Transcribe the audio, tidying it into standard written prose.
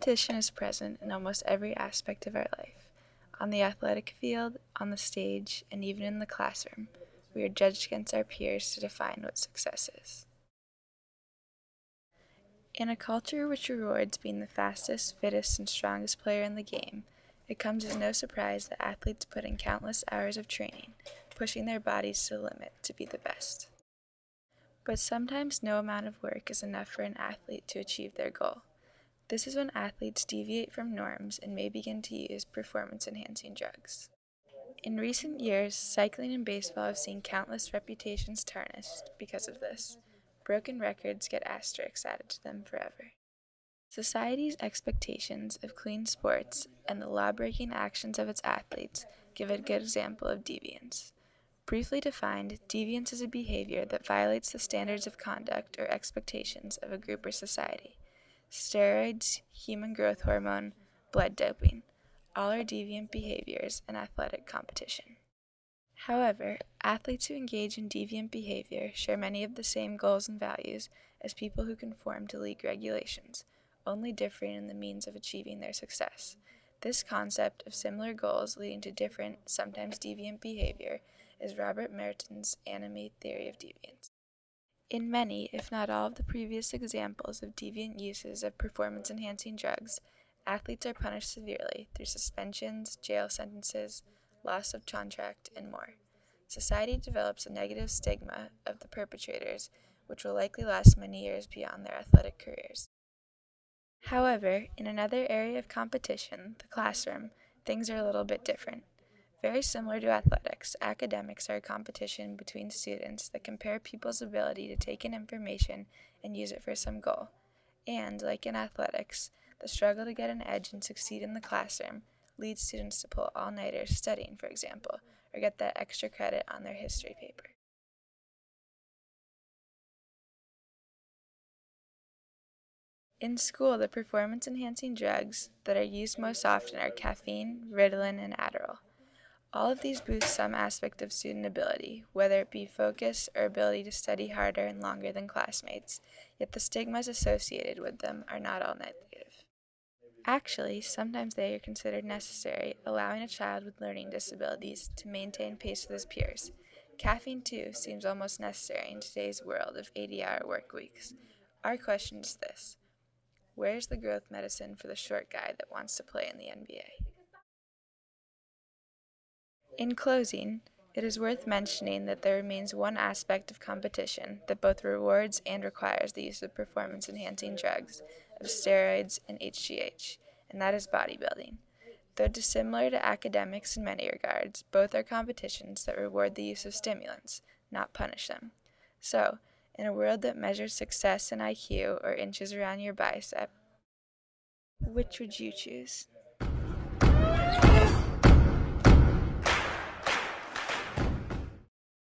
Competition is present in almost every aspect of our life. On the athletic field, on the stage, and even in the classroom, we are judged against our peers to define what success is. In a culture which rewards being the fastest, fittest, and strongest player in the game, it comes as no surprise that athletes put in countless hours of training, pushing their bodies to the limit to be the best. But sometimes no amount of work is enough for an athlete to achieve their goal. This is when athletes deviate from norms and may begin to use performance-enhancing drugs. In recent years, cycling and baseball have seen countless reputations tarnished because of this. Broken records get asterisks added to them forever. Society's expectations of clean sports and the law-breaking actions of its athletes give a good example of deviance. Briefly defined, deviance is a behavior that violates the standards of conduct or expectations of a group or society. Steroids, human growth hormone, blood doping, all are deviant behaviors in athletic competition. However, athletes who engage in deviant behavior share many of the same goals and values as people who conform to league regulations, only differing in the means of achieving their success. This concept of similar goals leading to different, sometimes deviant behavior is Robert Merton's anime theory of deviance. In many, if not all, of the previous examples of deviant uses of performance-enhancing drugs, athletes are punished severely through suspensions, jail sentences, loss of contract, and more. Society develops a negative stigma of the perpetrators, which will likely last many years beyond their athletic careers. However, in another area of competition, the classroom, things are a little bit different. Very similar to athletics, academics are a competition between students that compare people's ability to take in information and use it for some goal. And, like in athletics, the struggle to get an edge and succeed in the classroom leads students to pull all-nighters studying, for example, or get that extra credit on their history paper. In school, the performance-enhancing drugs that are used most often are caffeine, Ritalin, and Adderall. All of these boost some aspect of student ability, whether it be focus or ability to study harder and longer than classmates, yet the stigmas associated with them are not all negative. Actually, sometimes they are considered necessary, allowing a child with learning disabilities to maintain pace with his peers. Caffeine, too, seems almost necessary in today's world of 80-hour work weeks. Our question is this: where's the growth medicine for the short guy that wants to play in the NBA? In closing, it is worth mentioning that there remains one aspect of competition that both rewards and requires the use of performance-enhancing drugs, of steroids and HGH, and that is bodybuilding. Though dissimilar to academics in many regards, both are competitions that reward the use of stimulants, not punish them. So, in a world that measures success in IQ or inches around your bicep, which would you choose?